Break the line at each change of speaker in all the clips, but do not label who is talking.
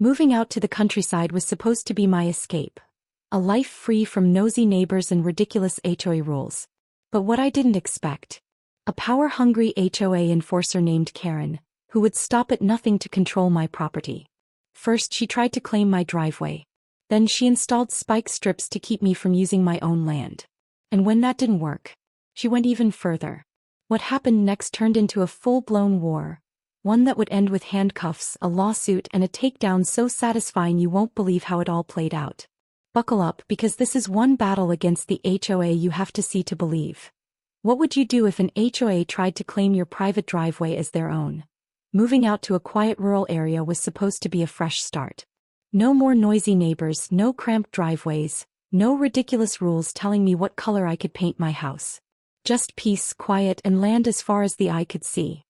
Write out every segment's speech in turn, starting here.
Moving out to the countryside was supposed to be my escape. A life free from nosy neighbors and ridiculous HOA rules. But what I didn't expect. A power-hungry HOA enforcer named Karen, who would stop at nothing to control my property. First she tried to claim my driveway. Then she installed spike strips to keep me from using my own land. And when that didn't work, she went even further. What happened next turned into a full-blown war. One that would end with handcuffs, a lawsuit, and a takedown so satisfying you won't believe how it all played out. Buckle up, because this is one battle against the HOA you have to see to believe. What would you do if an HOA tried to claim your private driveway as their own? Moving out to a quiet rural area was supposed to be a fresh start. No more noisy neighbors, no cramped driveways, no ridiculous rules telling me what color I could paint my house. Just peace, quiet, and land as far as the eye could see.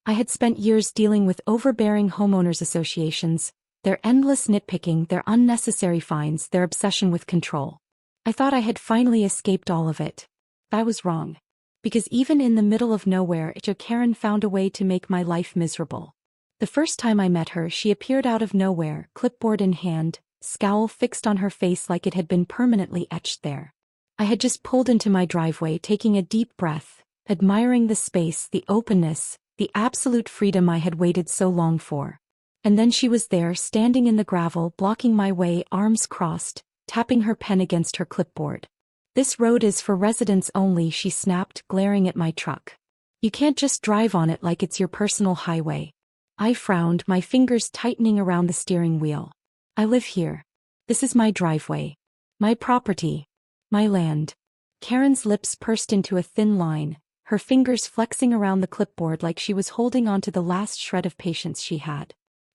I had spent years dealing with overbearing homeowners associations, their endless nitpicking, their unnecessary fines, their obsession with control. I thought I had finally escaped all of it. I was wrong. Because even in the middle of nowhere, HOA Karen found a way to make my life miserable. The first time I met her, she appeared out of nowhere, clipboard in hand, scowl fixed on her face like it had been permanently etched there. I had just pulled into my driveway, taking a deep breath, admiring the space, the openness, the absolute freedom I had waited so long for. And then she was there, standing in the gravel, blocking my way, arms crossed, tapping her pen against her clipboard. "This road is for residents only," she snapped, glaring at my truck. "You can't just drive on it like it's your personal highway." I frowned, my fingers tightening around the steering wheel. "I live here. This is my driveway. My property. My land." Karen's lips pursed into a thin line, her fingers flexing around the clipboard like she was holding on to the last shred of patience she had.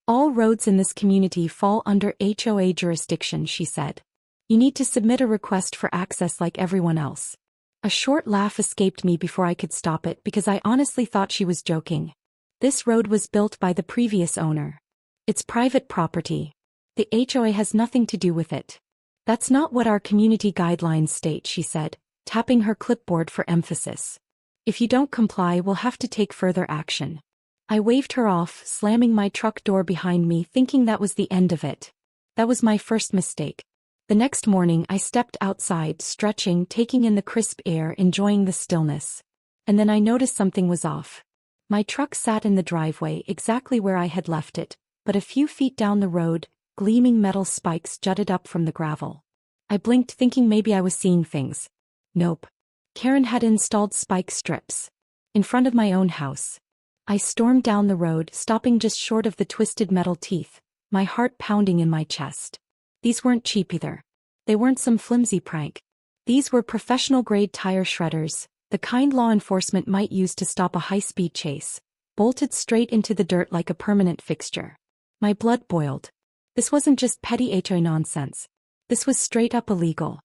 "All roads in this community fall under HOA jurisdiction," she said. "You need to submit a request for access like everyone else." A short laugh escaped me before I could stop it because I honestly thought she was joking. This road was built by the previous owner. It's private property. The HOA has nothing to do with it. "That's not what our community guidelines state," she said, tapping her clipboard for emphasis. "If you don't comply, we'll have to take further action." I waved her off, slamming my truck door behind me, thinking that was the end of it. That was my first mistake. The next morning I stepped outside, stretching, taking in the crisp air, enjoying the stillness. And then I noticed something was off. My truck sat in the driveway exactly where I had left it, but a few feet down the road, gleaming metal spikes jutted up from the gravel. I blinked, thinking maybe I was seeing things. Nope. Karen had installed spike strips. In front of my own house. I stormed down the road, stopping just short of the twisted metal teeth, my heart pounding in my chest. These weren't cheap either. They weren't some flimsy prank. These were professional-grade tire shredders, the kind law enforcement might use to stop a high-speed chase, bolted straight into the dirt like a permanent fixture. My blood boiled. This wasn't just petty HOA nonsense. This was straight-up illegal.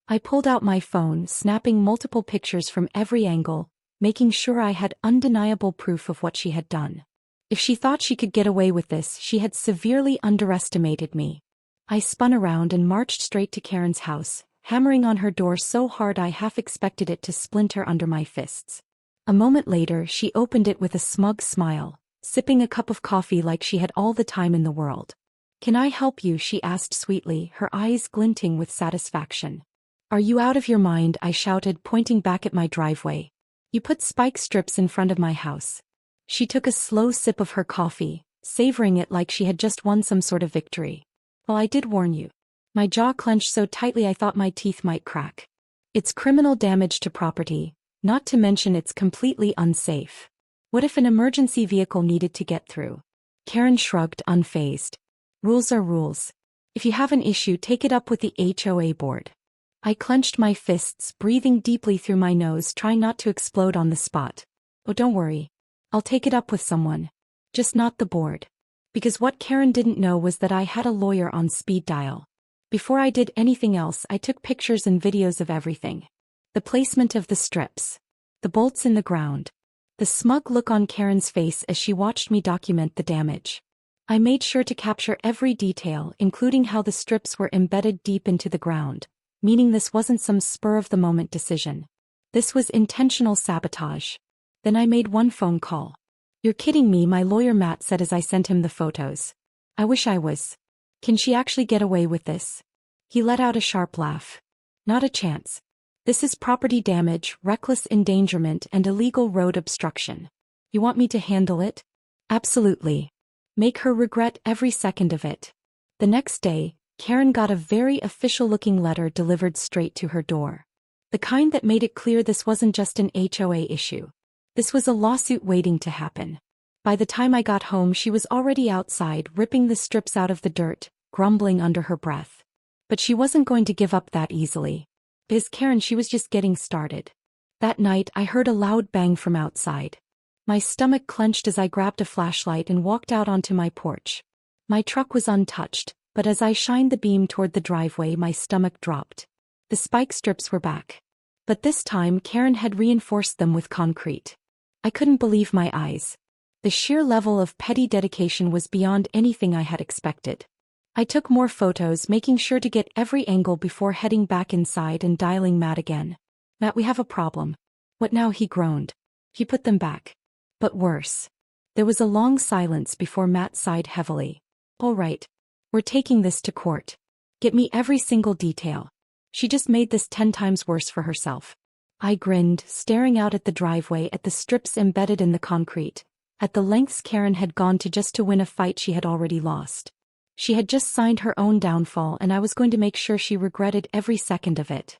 I pulled out my phone, snapping multiple pictures from every angle, making sure I had undeniable proof of what she had done. If she thought she could get away with this, she had severely underestimated me. I spun around and marched straight to Karen's house, hammering on her door so hard I half expected it to splinter under my fists. A moment later, she opened it with a smug smile, sipping a cup of coffee like she had all the time in the world. "Can I help you?" she asked sweetly, her eyes glinting with satisfaction. "Are you out of your mind?" I shouted, pointing back at my driveway. "You put spike strips in front of my house." She took a slow sip of her coffee, savoring it like she had just won some sort of victory. "Well, I did warn you." My jaw clenched so tightly I thought my teeth might crack. "It's criminal damage to property, not to mention it's completely unsafe. What if an emergency vehicle needed to get through?" Karen shrugged, unfazed. "Rules are rules. If you have an issue, take it up with the HOA board." I clenched my fists, breathing deeply through my nose, trying not to explode on the spot. "Oh, don't worry. I'll take it up with someone. Just not the board." Because what Karen didn't know was that I had a lawyer on speed dial. Before I did anything else, I took pictures and videos of everything. The placement of the strips. The bolts in the ground. The smug look on Karen's face as she watched me document the damage. I made sure to capture every detail, including how the strips were embedded deep into the ground. Meaning this wasn't some spur-of-the-moment decision. This was intentional sabotage. Then I made one phone call. "You're kidding me," my lawyer Matt said as I sent him the photos. "I wish I was." Can she actually get away with this? He let out a sharp laugh. Not a chance. This is property damage, reckless endangerment, and illegal road obstruction. You want me to handle it? Absolutely. Make her regret every second of it. The next day, Karen got a very official-looking letter delivered straight to her door. The kind that made it clear this wasn't just an HOA issue. This was a lawsuit waiting to happen. By the time I got home, she was already outside, ripping the strips out of the dirt, grumbling under her breath. But she wasn't going to give up that easily. Because Karen, she was just getting started. That night, I heard a loud bang from outside. My stomach clenched as I grabbed a flashlight and walked out onto my porch. My truck was untouched, but as I shined the beam toward the driveway, my stomach dropped. The spike strips were back. But this time, Karen had reinforced them with concrete. I couldn't believe my eyes. The sheer level of petty dedication was beyond anything I had expected. I took more photos, making sure to get every angle before heading back inside and dialing Matt again. Matt, we have a problem. What now? He groaned. He put them back. But worse. There was a long silence before Matt sighed heavily. All right. We're taking this to court. Get me every single detail. She just made this 10 times worse for herself. I grinned, staring out at the driveway, at the strips embedded in the concrete, at the lengths Karen had gone to just to win a fight she had already lost. She had just signed her own downfall, and I was going to make sure she regretted every second of it.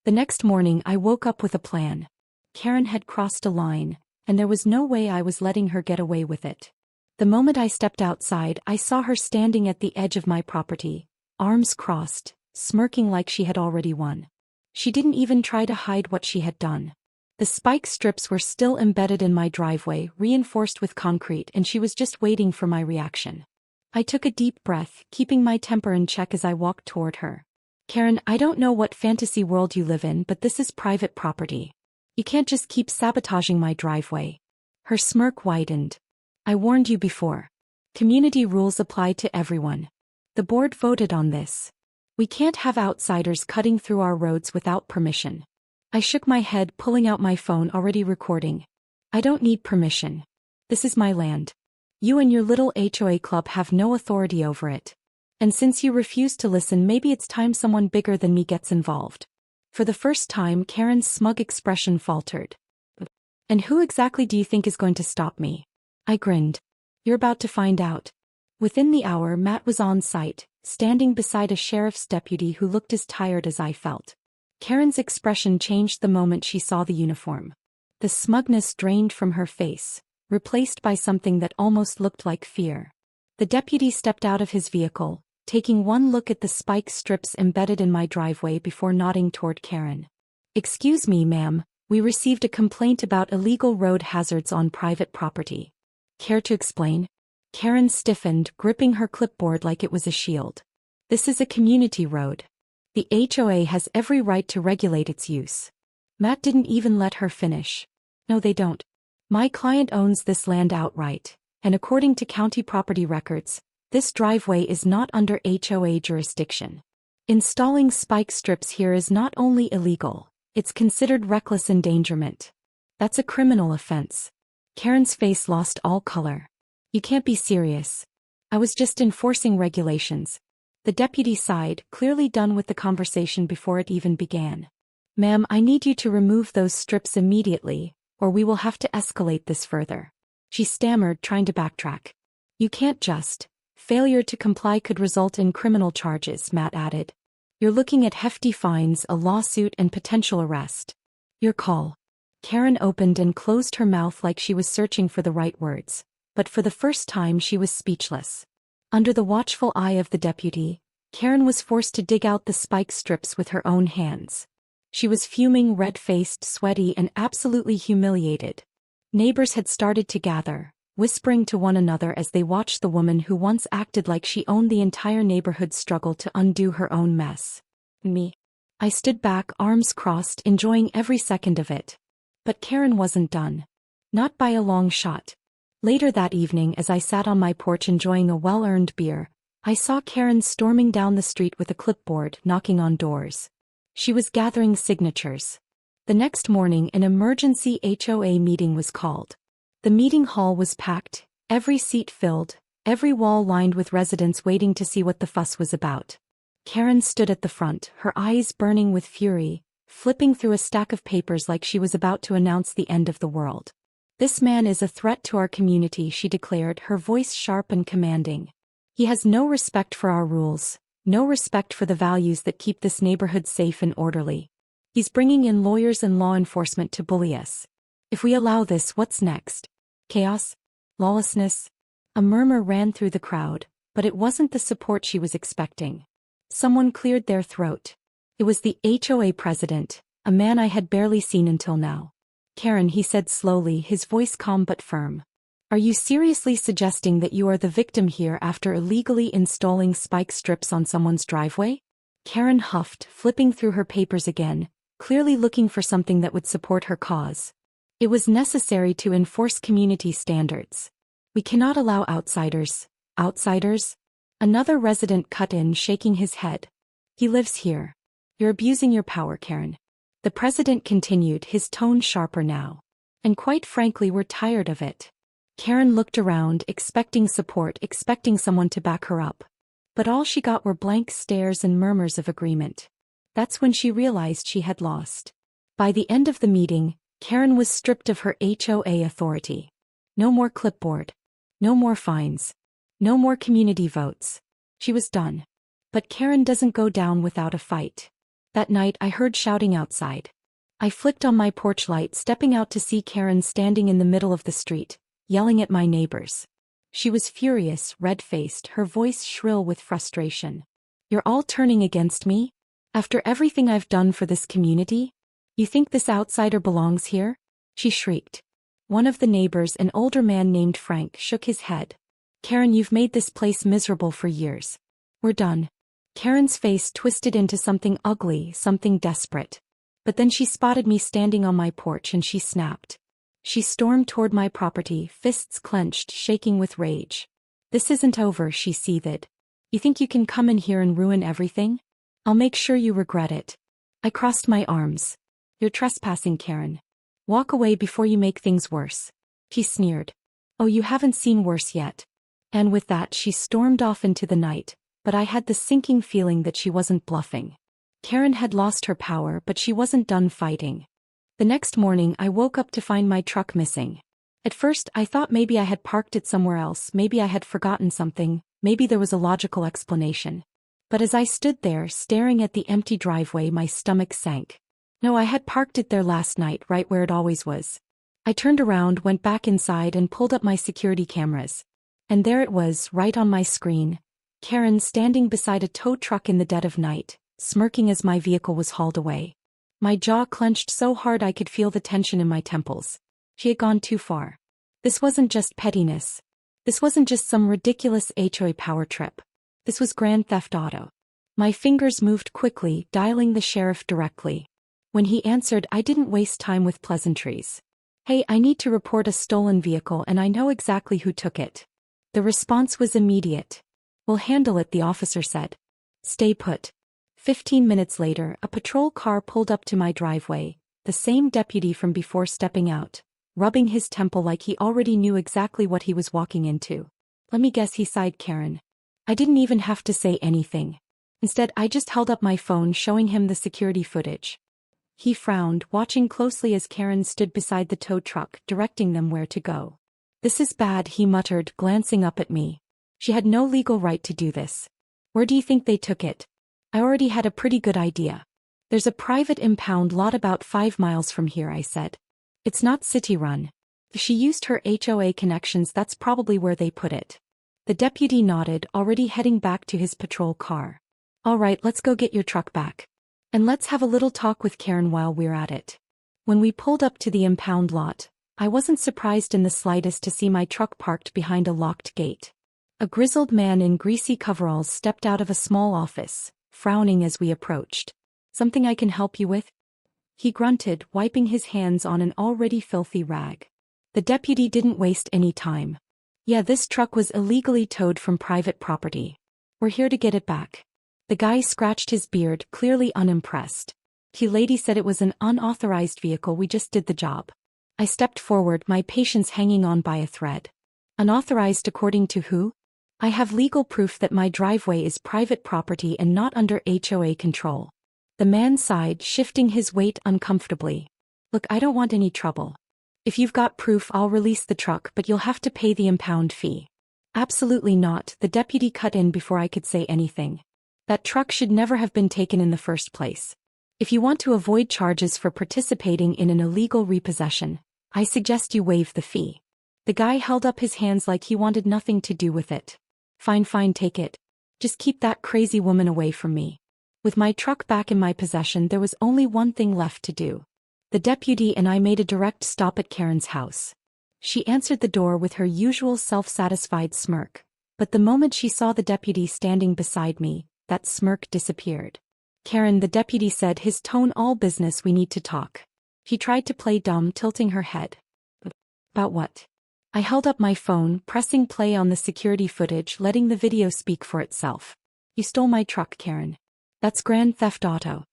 The next morning I woke up with a plan. Karen had crossed a line, and there was no way I was letting her get away with it. The moment I stepped outside, I saw her standing at the edge of my property, arms crossed, smirking like she had already won. She didn't even try to hide what she had done. The spike strips were still embedded in my driveway, reinforced with concrete, and she was just waiting for my reaction. I took a deep breath, keeping my temper in check as I walked toward her. Karen, I don't know what fantasy world you live in, but this is private property. You can't just keep sabotaging my driveway. Her smirk widened. I warned you before. Community rules apply to everyone. The board voted on this. We can't have outsiders cutting through our roads without permission. I shook my head, pulling out my phone, already recording. I don't need permission. This is my land. You and your little HOA club have no authority over it. And since you refuse to listen, maybe it's time someone bigger than me gets involved. For the first time, Karen's smug expression faltered. And who exactly do you think is going to stop me? I grinned. You're about to find out. Within the hour, Matt was on site, standing beside a sheriff's deputy who looked as tired as I felt. Karen's expression changed the moment she saw the uniform. The smugness drained from her face, replaced by something that almost looked like fear. The deputy stepped out of his vehicle, taking one look at the spike strips embedded in my driveway before nodding toward Karen. Excuse me, ma'am, we received a complaint about illegal road hazards on private property. Care to explain? Karen stiffened, gripping her clipboard like it was a shield. This is a community road. The HOA has every right to regulate its use. Matt didn't even let her finish. No, they don't. My client owns this land outright, and according to county property records, this driveway is not under HOA jurisdiction. Installing spike strips here is not only illegal, it's considered reckless endangerment. That's a criminal offense. Karen's face lost all color. You can't be serious. I was just enforcing regulations. The deputy sighed, clearly done with the conversation before it even began. Ma'am, I need you to remove those strips immediately, or we will have to escalate this further. She stammered, trying to backtrack. You can't just. Failure to comply could result in criminal charges, Matt added. You're looking at hefty fines, a lawsuit, and potential arrest. Your call. Karen opened and closed her mouth like she was searching for the right words, but for the first time she was speechless. Under the watchful eye of the deputy, Karen was forced to dig out the spike strips with her own hands. She was fuming, red-faced, sweaty, and absolutely humiliated. Neighbors had started to gather, whispering to one another as they watched the woman who once acted like she owned the entire neighborhood struggle to undo her own mess. Me. I stood back, arms crossed, enjoying every second of it. But Karen wasn't done. Not by a long shot. Later that evening, as I sat on my porch enjoying a well-earned beer, I saw Karen storming down the street with a clipboard, knocking on doors. She was gathering signatures. The next morning, an emergency HOA meeting was called. The meeting hall was packed, every seat filled, every wall lined with residents waiting to see what the fuss was about. Karen stood at the front, her eyes burning with fury, flipping through a stack of papers like she was about to announce the end of the world. "This man is a threat to our community," she declared, her voice sharp and commanding. "He has no respect for our rules, no respect for the values that keep this neighborhood safe and orderly. He's bringing in lawyers and law enforcement to bully us. If we allow this, what's next? Chaos? Lawlessness?" A murmur ran through the crowd, but it wasn't the support she was expecting. Someone cleared their throat. It was the HOA president, a man I had barely seen until now. "Karen," he said slowly, his voice calm but firm. "Are you seriously suggesting that you are the victim here after illegally installing spike strips on someone's driveway?" Karen huffed, flipping through her papers again, clearly looking for something that would support her cause. "It was necessary to enforce community standards. We cannot allow outsiders." "Outsiders?" Another resident cut in, shaking his head. "He lives here. You're abusing your power, Karen." The president continued, his tone sharper now. "And quite frankly, we're tired of it." Karen looked around, expecting support, expecting someone to back her up. But all she got were blank stares and murmurs of agreement. That's when she realized she had lost. By the end of the meeting, Karen was stripped of her HOA authority. No more clipboard. No more fines. No more community votes. She was done. But Karen doesn't go down without a fight. That night I heard shouting outside. I flicked on my porch light, stepping out to see Karen standing in the middle of the street, yelling at my neighbors. She was furious, red-faced, her voice shrill with frustration. "You're all turning against me? After everything I've done for this community? You think this outsider belongs here?" she shrieked. One of the neighbors, an older man named Frank, shook his head. "Karen, you've made this place miserable for years. We're done." Karen's face twisted into something ugly, something desperate. But then she spotted me standing on my porch and she snapped. She stormed toward my property, fists clenched, shaking with rage. "This isn't over," she seethed. "You think you can come in here and ruin everything? I'll make sure you regret it." I crossed my arms. "You're trespassing, Karen. Walk away before you make things worse." She sneered. "Oh, you haven't seen worse yet." And with that she stormed off into the night, but I had the sinking feeling that she wasn't bluffing. Karen had lost her power, but she wasn't done fighting. The next morning I woke up to find my truck missing. At first I thought maybe I had parked it somewhere else, maybe I had forgotten something, maybe there was a logical explanation. But as I stood there staring at the empty driveway, my stomach sank. No, I had parked it there last night, right where it always was. I turned around, went back inside and pulled up my security cameras. And there it was, right on my screen. Karen standing beside a tow truck in the dead of night, smirking as my vehicle was hauled away. My jaw clenched so hard I could feel the tension in my temples. She had gone too far. This wasn't just pettiness. This wasn't just some ridiculous HOA power trip. This was grand theft auto. My fingers moved quickly, dialing the sheriff directly. When he answered, I didn't waste time with pleasantries. "Hey, I need to report a stolen vehicle and I know exactly who took it." The response was immediate. "We'll handle it," the officer said. "Stay put." 15 minutes later, a patrol car pulled up to my driveway, the same deputy from before stepping out, rubbing his temple like he already knew exactly what he was walking into. "Let me guess," he sighed, "Karen." I didn't even have to say anything. Instead, I just held up my phone showing him the security footage. He frowned, watching closely as Karen stood beside the tow truck, directing them where to go. "This is bad," he muttered, glancing up at me. "She had no legal right to do this." "Where do you think they took it?" I already had a pretty good idea. "There's a private impound lot about 5 miles from here," I said. "It's not city-run. If she used her HOA connections, that's probably where they put it." The deputy nodded, already heading back to his patrol car. "All right, let's go get your truck back. And let's have a little talk with Karen while we're at it." When we pulled up to the impound lot, I wasn't surprised in the slightest to see my truck parked behind a locked gate. A grizzled man in greasy coveralls stepped out of a small office, frowning as we approached. "Something I can help you with?" he grunted, wiping his hands on an already filthy rag. The deputy didn't waste any time. "Yeah, this truck was illegally towed from private property. We're here to get it back." The guy scratched his beard, clearly unimpressed. "The lady said it was an unauthorized vehicle, we just did the job." I stepped forward, my patience hanging on by a thread. "Unauthorized according to who?" I have legal proof that my driveway is private property and not under HOA control. The man sighed, shifting his weight uncomfortably. Look, I don't want any trouble. If you've got proof, I'll release the truck, but you'll have to pay the impound fee. Absolutely not, the deputy cut in before I could say anything. That truck should never have been taken in the first place. If you want to avoid charges for participating in an illegal repossession, I suggest you waive the fee. The guy held up his hands like he wanted nothing to do with it. Fine, take it. Just keep that crazy woman away from me. With my truck back in my possession, there was only one thing left to do. The deputy and I made a direct stop at Karen's house. She answered the door with her usual self-satisfied smirk, but the moment she saw the deputy standing beside me, that smirk disappeared. Karen, the deputy said, his tone all business, we need to talk. He tried to play dumb, tilting her head. About what? I held up my phone, pressing play on the security footage, letting the video speak for itself. You stole my truck, Karen. That's grand theft auto.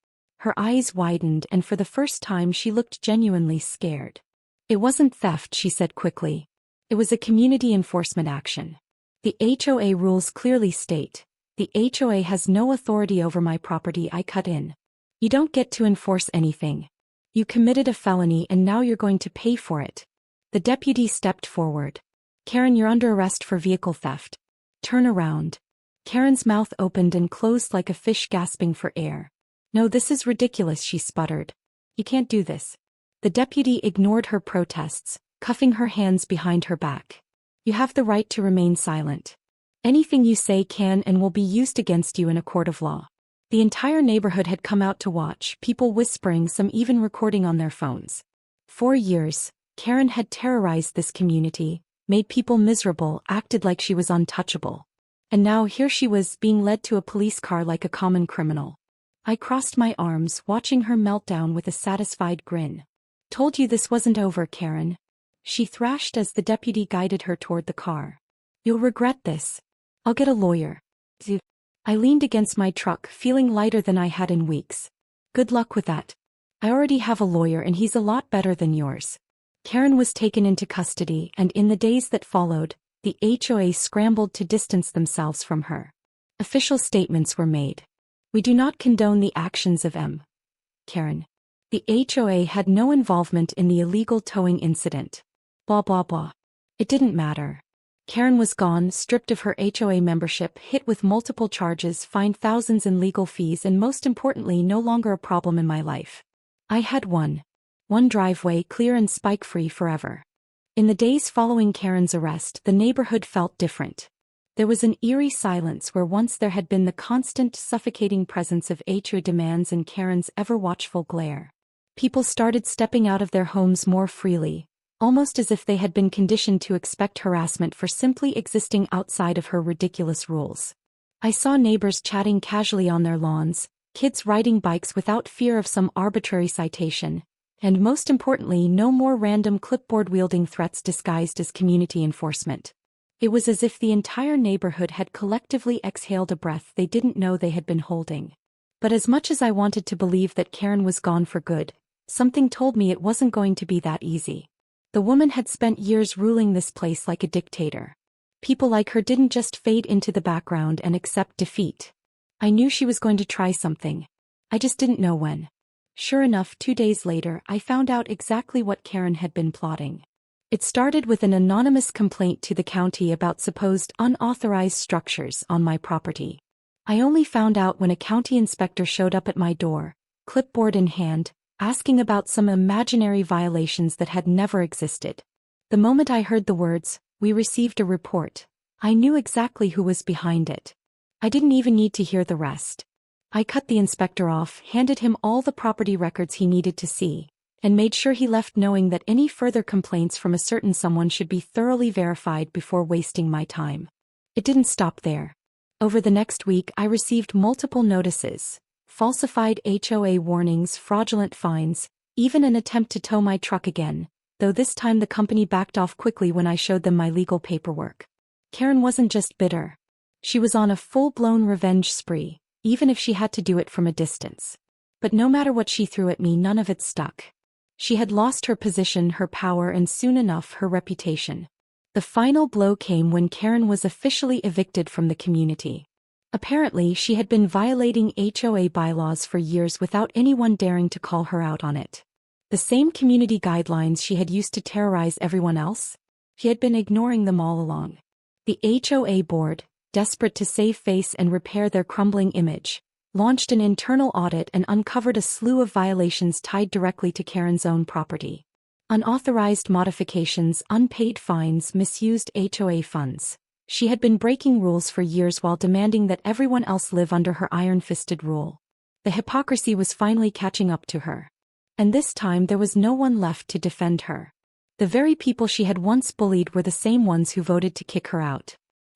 Her eyes widened, and for the first time she looked genuinely scared. It wasn't theft, she said quickly. It was a community enforcement action. The HOA rules clearly state, the HOA has no authority over my property. I cut in. You don't get to enforce anything. You committed a felony and now you're going to pay for it. The deputy stepped forward. Karen, you're under arrest for vehicle theft. Turn around. Karen's mouth opened and closed like a fish gasping for air. No, this is ridiculous, she sputtered. You can't do this. The deputy ignored her protests, cuffing her hands behind her back. You have the right to remain silent. Anything you say can and will be used against you in a court of law. The entire neighborhood had come out to watch, people whispering, some even recording on their phones. For years, Karen had terrorized this community, made people miserable, acted like she was untouchable. And now here she was, being led to a police car like a common criminal. I crossed my arms, watching her melt down with a satisfied grin. Told you this wasn't over, Karen. She thrashed as the deputy guided her toward the car. You'll regret this. I'll get a lawyer. I leaned against my truck, feeling lighter than I had in weeks. Good luck with that. I already have a lawyer and he's a lot better than yours. Karen was taken into custody, and in the days that followed, the HOA scrambled to distance themselves from her. Official statements were made. We do not condone the actions of Karen. The HOA had no involvement in the illegal towing incident. Blah blah blah. It didn't matter. Karen was gone, stripped of her HOA membership, hit with multiple charges, fined thousands in legal fees, and most importantly, no longer a problem in my life. I had one driveway, clear and spike-free forever. In the days following Karen's arrest, the neighborhood felt different. There was an eerie silence where once there had been the constant, suffocating presence of HOA demands and Karen's ever-watchful glare. People started stepping out of their homes more freely, almost as if they had been conditioned to expect harassment for simply existing outside of her ridiculous rules. I saw neighbors chatting casually on their lawns, kids riding bikes without fear of some arbitrary citation, and most importantly, no more random clipboard-wielding threats disguised as community enforcement. It was as if the entire neighborhood had collectively exhaled a breath they didn't know they had been holding. But as much as I wanted to believe that Karen was gone for good, something told me it wasn't going to be that easy. The woman had spent years ruling this place like a dictator. People like her didn't just fade into the background and accept defeat. I knew she was going to try something. I just didn't know when. Sure enough, 2 days later, I found out exactly what Karen had been plotting. It started with an anonymous complaint to the county about supposed unauthorized structures on my property. I only found out when a county inspector showed up at my door, clipboard in hand, asking about some imaginary violations that had never existed. The moment I heard the words, "We received a report," I knew exactly who was behind it. I didn't even need to hear the rest. I cut the inspector off, handed him all the property records he needed to see, and made sure he left knowing that any further complaints from a certain someone should be thoroughly verified before wasting my time. It didn't stop there. Over the next week, I received multiple notices, falsified HOA warnings, fraudulent fines, even an attempt to tow my truck again, though this time the company backed off quickly when I showed them my legal paperwork. Karen wasn't just bitter. She was on a full-blown revenge spree, even if she had to do it from a distance. But no matter what she threw at me, none of it stuck. She had lost her position, her power, and soon enough her reputation. The final blow came when Karen was officially evicted from the community. Apparently, she had been violating HOA bylaws for years without anyone daring to call her out on it. The same community guidelines she had used to terrorize everyone else? She had been ignoring them all along. The HOA board, desperate to save face and repair their crumbling image, launched an internal audit and uncovered a slew of violations tied directly to Karen's own property. Unauthorized modifications, unpaid fines, misused HOA funds. She had been breaking rules for years while demanding that everyone else live under her iron-fisted rule. The hypocrisy was finally catching up to her. And this time there was no one left to defend her. The very people she had once bullied were the same ones who voted to kick her out.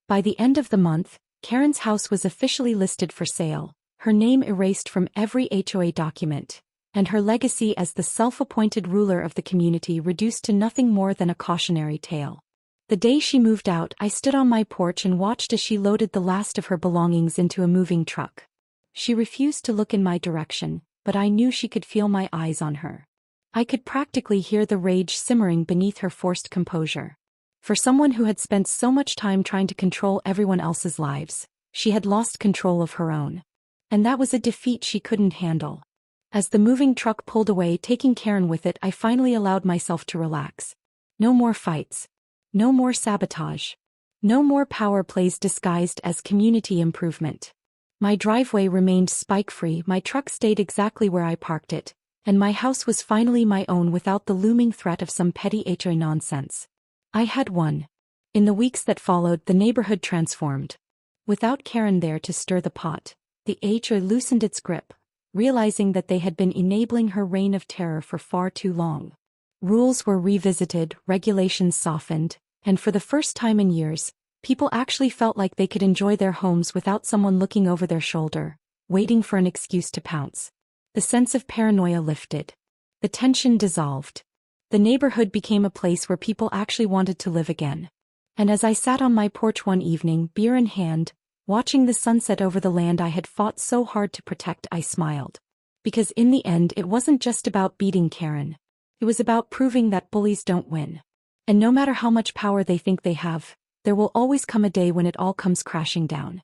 By the end of the month, Karen's house was officially listed for sale, her name erased from every HOA document, and her legacy as the self-appointed ruler of the community reduced to nothing more than a cautionary tale. The day she moved out, I stood on my porch and watched as she loaded the last of her belongings into a moving truck. She refused to look in my direction, but I knew she could feel my eyes on her. I could practically hear the rage simmering beneath her forced composure. For someone who had spent so much time trying to control everyone else's lives, she had lost control of her own. And that was a defeat she couldn't handle. As the moving truck pulled away, taking Karen with it, I finally allowed myself to relax. No more fights. No more sabotage. No more power plays disguised as community improvement. My driveway remained spike-free, my truck stayed exactly where I parked it, and my house was finally my own without the looming threat of some petty HOA nonsense. I had won. In the weeks that followed, the neighborhood transformed. Without Karen there to stir the pot, the HOA loosened its grip, realizing that they had been enabling her reign of terror for far too long. Rules were revisited, regulations softened, and for the first time in years, people actually felt like they could enjoy their homes without someone looking over their shoulder, waiting for an excuse to pounce. The sense of paranoia lifted. The tension dissolved. The neighborhood became a place where people actually wanted to live again. And as I sat on my porch one evening, beer in hand, watching the sunset over the land I had fought so hard to protect, I smiled. Because in the end, it wasn't just about beating Karen. It was about proving that bullies don't win. And no matter how much power they think they have, there will always come a day when it all comes crashing down.